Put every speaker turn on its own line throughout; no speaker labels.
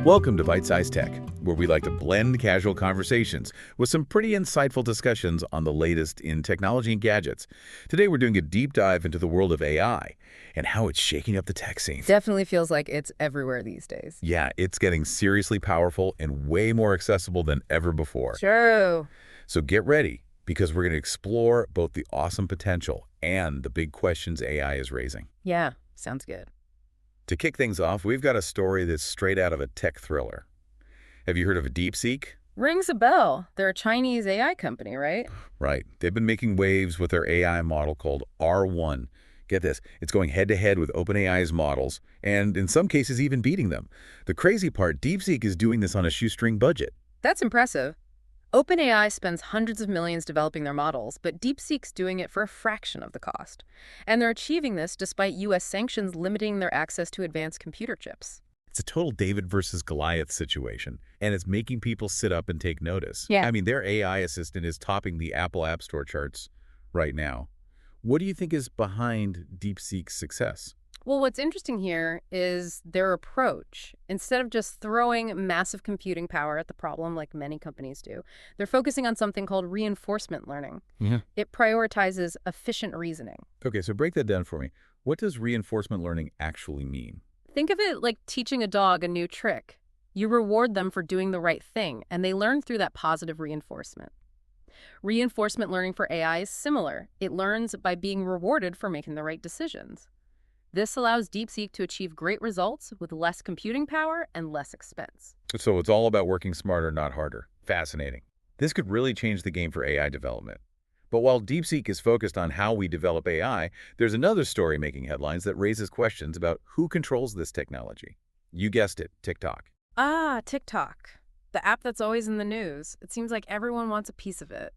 Welcome to Byte-Sized Tech, where we like to blend casual conversations with some pretty insightful discussions on the latest in technology and gadgets. Today we're doing a deep dive into the world of AI and how it's shaking up the tech scene.
Definitely feels like it's everywhere these days.
Yeah, it's getting seriously powerful and way more accessible than ever before.
True.
So get ready, because we're going to explore both the awesome potential and the big questions AI is raising.
Yeah, sounds good.
To kick things off, we've got a story that's straight out of a tech thriller. Have you heard of DeepSeek?
Rings a bell. They're a Chinese AI company, right?
Right. They've been making waves with their AI model called R1. Get this, it's going head-to-head with OpenAI's models, and in some cases even beating them. The crazy part, DeepSeek is doing this on a shoestring budget.
That's impressive. OpenAI spends hundreds of millions developing their models, but DeepSeek's doing it for a fraction of the cost. And they're achieving this despite U.S. sanctions limiting their access to advanced computer chips.
It's a total David versus Goliath situation, and it's making people sit up and take notice.
Yeah.
I mean, their AI assistant is topping the Apple App Store charts right now. What do you think is behind DeepSeek's success?
Well, what's interesting here is their approach. Instead of just throwing massive computing power at the problem like many companies do, they're focusing on something called reinforcement learning.
Yeah.
It prioritizes efficient reasoning.
Okay, so break that down for me. What does reinforcement learning actually mean?
Think of it like teaching a dog a new trick. You reward them for doing the right thing, and they learn through that positive reinforcement. Reinforcement learning for AI is similar. It learns by being rewarded for making the right decisions. This allows DeepSeek to achieve great results with less computing power and less expense.
So it's all about working smarter, not harder. Fascinating. This could really change the game for AI development. But while DeepSeek is focused on how we develop AI, there's another story making headlines that raises questions about who controls this technology. You guessed it, TikTok.
Ah, TikTok. The app that's always in the news. It seems like everyone wants a piece of it.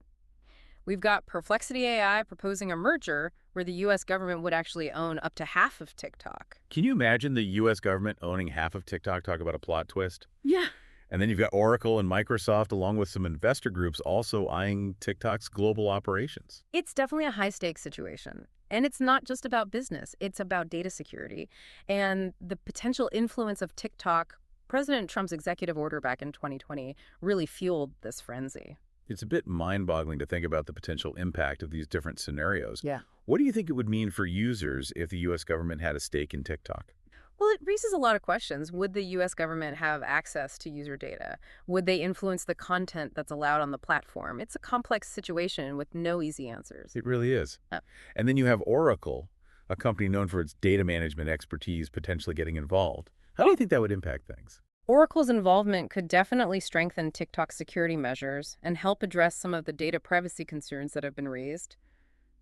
We've got Perplexity AI proposing a merger where the U.S. government would actually own up to half of TikTok.
Can you imagine the U.S. government owning half of TikTok? Talk about a plot twist.
Yeah.
And then you've got Oracle and Microsoft, along with some investor groups, also eyeing TikTok's global operations.
It's definitely a high-stakes situation. And it's not just about business. It's about data security. And the potential influence of TikTok, President Trump's executive order back in 2020, really fueled this frenzy.
It's a bit mind-boggling to think about the potential impact of these different scenarios.
Yeah.
What do you think it would mean for users if the U.S. government had a stake in TikTok?
Well, it raises a lot of questions. Would the U.S. government have access to user data? Would they influence the content that's allowed on the platform? It's a complex situation with no easy answers.
It really is.
Oh.
And then you have Oracle, a company known for its data management expertise, potentially getting involved. How do you think that would impact things?
Oracle's involvement could definitely strengthen TikTok's security measures and help address some of the data privacy concerns that have been raised.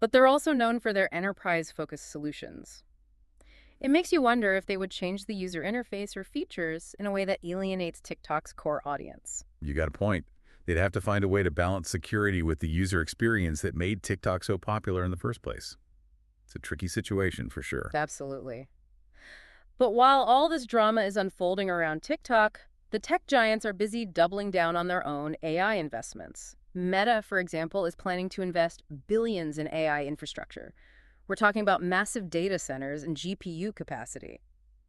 But they're also known for their enterprise-focused solutions. It makes you wonder if they would change the user interface or features in a way that alienates TikTok's core audience.
You got a point. They'd have to find a way to balance security with the user experience that made TikTok so popular in the first place. It's a tricky situation for sure.
Absolutely. But while all this drama is unfolding around TikTok, the tech giants are busy doubling down on their own AI investments. Meta, for example, is planning to invest billions in AI infrastructure. We're talking about massive data centers and GPU capacity.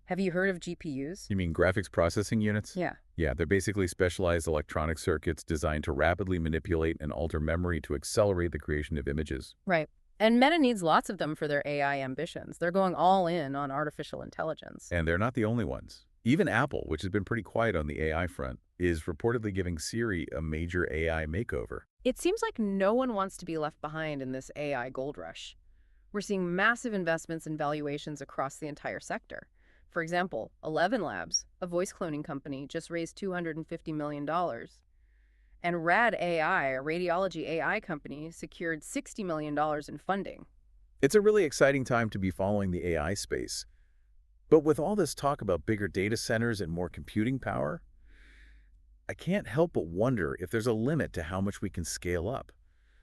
Have you heard of GPUs?
You mean graphics processing units?
Yeah.
Yeah, they're basically specialized electronic circuits designed to rapidly manipulate and alter memory to accelerate the creation of images.
Right. And Meta needs lots of them for their AI ambitions. They're going all in on artificial intelligence.
And they're not the only ones. Even Apple, which has been pretty quiet on the AI front, is reportedly giving Siri a major AI makeover.
It seems like no one wants to be left behind in this AI gold rush. We're seeing massive investments and valuations across the entire sector. For example, 11 Labs, a voice cloning company, just raised $250 million. And Rad AI, a radiology AI company, secured $60 million in funding.
It's a really exciting time to be following the AI space. But with all this talk about bigger data centers and more computing power, I can't help but wonder if there's a limit to how much we can scale up.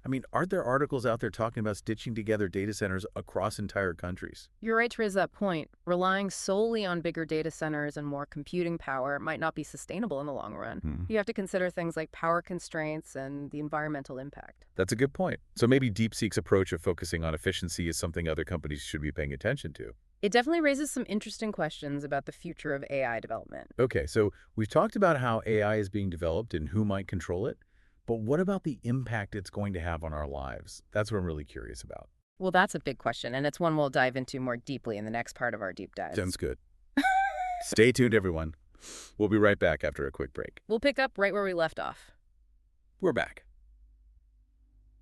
I mean, aren't there articles out there talking about stitching together data centers across entire countries?
You're right to raise that point. Relying solely on bigger data centers and more computing power might not be sustainable in the long run.
Hmm.
You have to consider things like power constraints and the environmental impact.
That's a good point. So maybe DeepSeek's approach of focusing on efficiency is something other companies should be paying attention to.
It definitely raises some interesting questions about the future of AI development.
Okay, so we've talked about how AI is being developed and who might control it, but what about the impact it's going to have on our lives? That's what I'm really curious about.
Well, that's a big question, and it's one we'll dive into more deeply in the next part of our deep dives.
Sounds good. Stay tuned, everyone. We'll be right back after a quick break.
We'll pick up right where we left off.
We're back.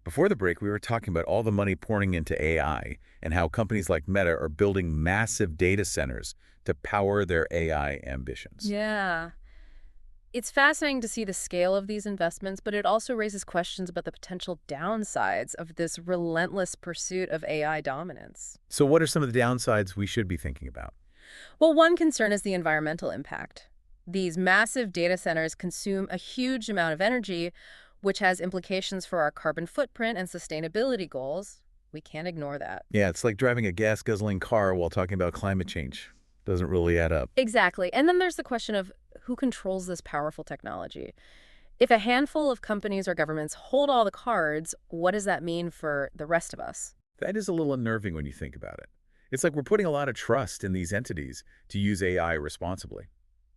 Before the break, we were talking about all the money pouring into AI and how companies like Meta are building massive data centers to power their AI ambitions.
Yeah. It's fascinating to see the scale of these investments, but it also raises questions about the potential downsides of this relentless pursuit of AI dominance.
So what are some of the downsides we should be thinking about?
Well, one concern is the environmental impact. These massive data centers consume a huge amount of energy, which has implications for our carbon footprint and sustainability goals. We can't ignore that.
Yeah, it's like driving a gas-guzzling car while talking about climate change. Doesn't really add up.
Exactly. And then there's the question of who controls this powerful technology. If a handful of companies or governments hold all the cards, what does that mean for the rest of us?
That is a little unnerving when you think about it. It's like we're putting a lot of trust in these entities to use AI responsibly.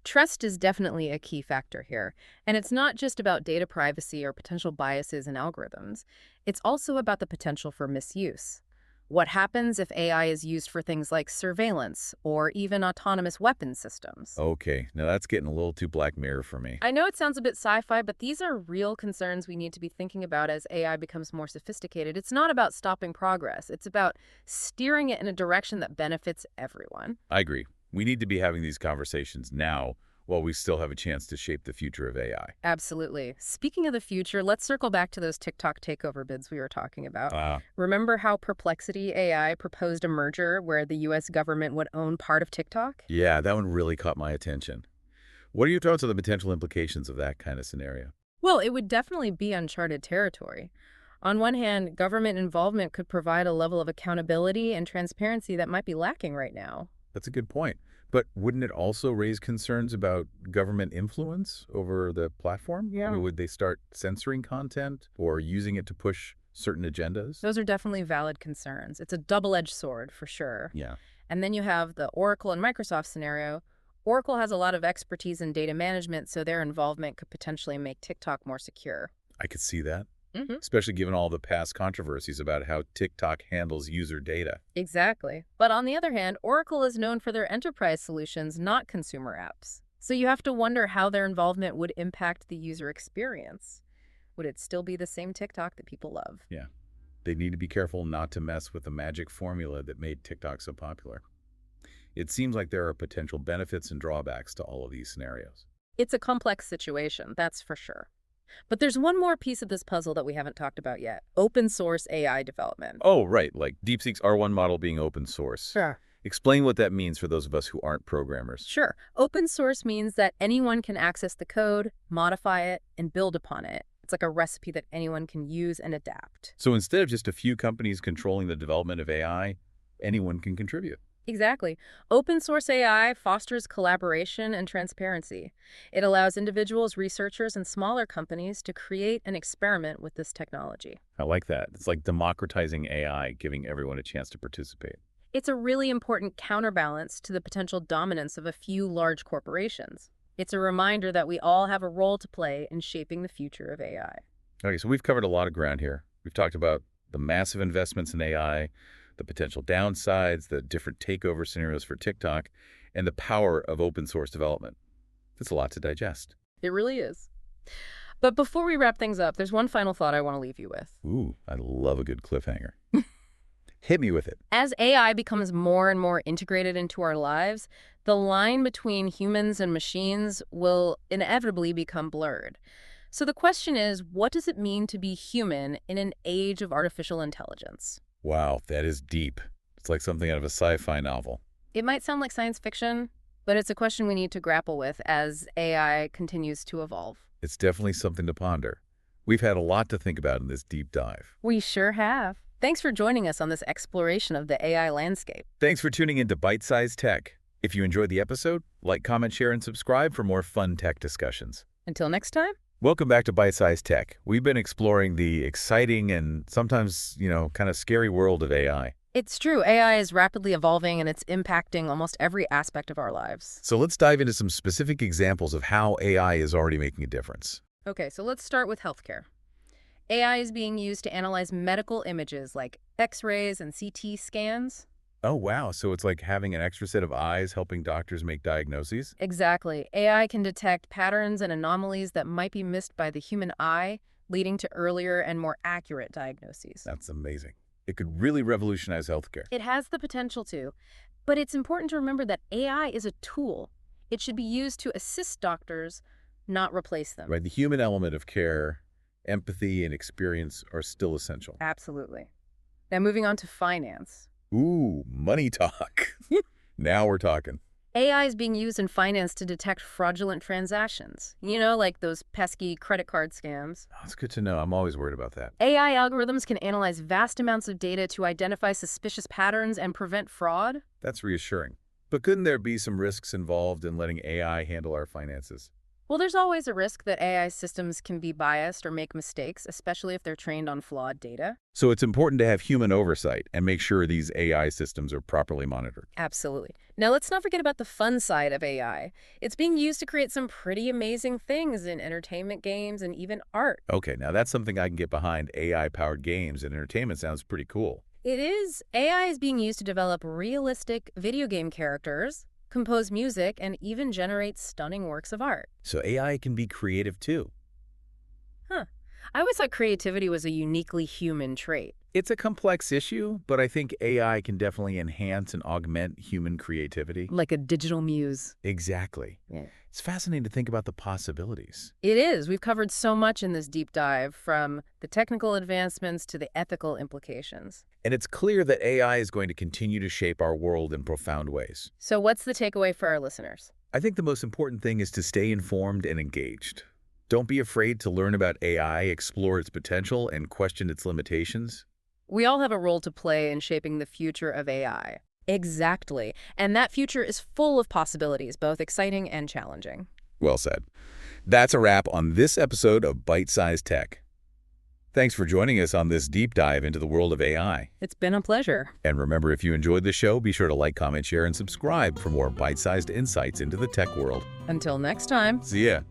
Trust is definitely a key factor here. And it's not just about data privacy or potential biases in algorithms. It's also about the potential for misuse. What happens if AI is used for things like surveillance or even autonomous weapons systems?
Okay, now that's getting a little too Black Mirror for me.
I know it sounds a bit sci-fi, but these are real concerns we need to be thinking about as AI becomes more sophisticated. It's not about stopping progress. It's about steering it in a direction that benefits everyone.
I agree. We need to be having these conversations now while we still have a chance to shape the future of AI.
Absolutely. Speaking of the future, let's circle back to those TikTok takeover bids we were talking about. Remember how Perplexity AI proposed a merger where the U.S. government would own part of TikTok?
Yeah, that one really caught my attention. What are your thoughts on the potential implications of that kind of scenario?
Well, it would definitely be uncharted territory. On one hand, government involvement could provide a level of accountability and transparency that might be lacking right now.
That's a good point. But wouldn't it also raise concerns about government influence over the platform?
Yeah.
Would they start censoring content or using it to push certain agendas?
Those are definitely valid concerns. It's a double-edged sword, for sure.
Yeah.
And then you have the Oracle and Microsoft scenario. Oracle has a lot of expertise in data management, so their involvement could potentially make TikTok more secure.
I could see that,
Mm-hmm.
especially given all the past controversies about how TikTok handles user data.
Exactly. But on the other hand, Oracle is known for their enterprise solutions, not consumer apps. So you have to wonder how their involvement would impact the user experience. Would it still be the same TikTok that people love?
Yeah. They need to be careful not to mess with the magic formula that made TikTok so popular. It seems like there are potential benefits and drawbacks to all of these scenarios.
It's a complex situation, that's for sure. But there's one more piece of this puzzle that we haven't talked about yet. Open source AI development.
Oh, right, like DeepSeek's R1 model being open source.
Sure.
Explain what that means for those of us who aren't programmers.
Sure. Open source means that anyone can access the code, modify it, and build upon it. It's like a recipe that anyone can use and adapt.
So instead of just a few companies controlling the development of AI, anyone can contribute.
Exactly. Open source AI fosters collaboration and transparency. It allows individuals, researchers, and smaller companies to create and experiment with this technology.
I like that. It's like democratizing AI, giving everyone a chance to participate.
It's a really important counterbalance to the potential dominance of a few large corporations. It's a reminder that we all have a role to play in shaping the future of AI.
Okay, so we've covered a lot of ground here. We've talked about the massive investments in AI, the potential downsides, the different takeover scenarios for TikTok, and the power of open source development. That's a lot to digest.
It really is. But before we wrap things up, there's one final thought I want to leave you with.
Ooh, I love a good cliffhanger. Hit me with it.
As AI becomes more and more integrated into our lives, the line between humans and machines will inevitably become blurred. So the question is, what does it mean to be human in an age of artificial intelligence?
Wow, that is deep. It's like something out of a sci-fi novel.
It might sound like science fiction, but it's a question we need to grapple with as AI continues to evolve.
It's definitely something to ponder. We've had a lot to think about in this deep dive.
We sure have. Thanks for joining us on this exploration of the AI landscape.
Thanks for tuning in to Byte-Sized Tech. If you enjoyed the episode, like, comment, share, and subscribe for more fun tech discussions.
Until next time.
Welcome back to Byte-Sized Tech. We've been exploring the exciting and sometimes, kind of scary world of AI.
It's true, AI is rapidly evolving and it's impacting almost every aspect of our lives.
So let's dive into some specific examples of how AI is already making a difference.
Okay, so let's start with healthcare. AI is being used to analyze medical images like X-rays and CT scans.
Oh, wow. So it's like having an extra set of eyes helping doctors make diagnoses?
Exactly. AI can detect patterns and anomalies that might be missed by the human eye, leading to earlier and more accurate diagnoses.
That's amazing. It could really revolutionize healthcare.
It has the potential to, but it's important to remember that AI is a tool. It should be used to assist doctors, not replace them.
Right. The human element of care, empathy, and experience are still essential.
Absolutely. Now moving on to finance.
Ooh, money talk. Now we're talking.
AI is being used in finance to detect fraudulent transactions. Like those pesky credit card scams.
Oh, it's good to know. I'm always worried about that.
AI algorithms can analyze vast amounts of data to identify suspicious patterns and prevent fraud.
That's reassuring. But couldn't there be some risks involved in letting AI handle our finances?
Well, there's always a risk that AI systems can be biased or make mistakes, especially if they're trained on flawed data.
So it's important to have human oversight and make sure these AI systems are properly monitored.
Absolutely. Now, let's not forget about the fun side of AI. It's being used to create some pretty amazing things in entertainment, games, and even art.
Okay, now that's something I can get behind. AI-powered games and entertainment sounds pretty cool.
It is. AI is being used to develop realistic video game characters, compose music, and even generate stunning works of art.
So AI can be creative too.
Huh. I always thought creativity was a uniquely human trait.
It's a complex issue, but I think AI can definitely enhance and augment human creativity.
Like a digital muse.
Exactly.
Yeah.
It's fascinating to think about the possibilities.
It is. We've covered so much in this deep dive, from the technical advancements to the ethical implications.
And it's clear that AI is going to continue to shape our world in profound ways.
So what's the takeaway for our listeners?
I think the most important thing is to stay informed and engaged. Don't be afraid to learn about AI, explore its potential, and question its limitations.
We all have a role to play in shaping the future of AI. Exactly. And that future is full of possibilities, both exciting and challenging.
Well said. That's a wrap on this episode of Byte-Sized Tech. Thanks for joining us on this deep dive into the world of AI.
It's been a pleasure.
And remember, if you enjoyed the show, be sure to like, comment, share, and subscribe for more bite-sized insights into the tech world.
Until next time.
See ya.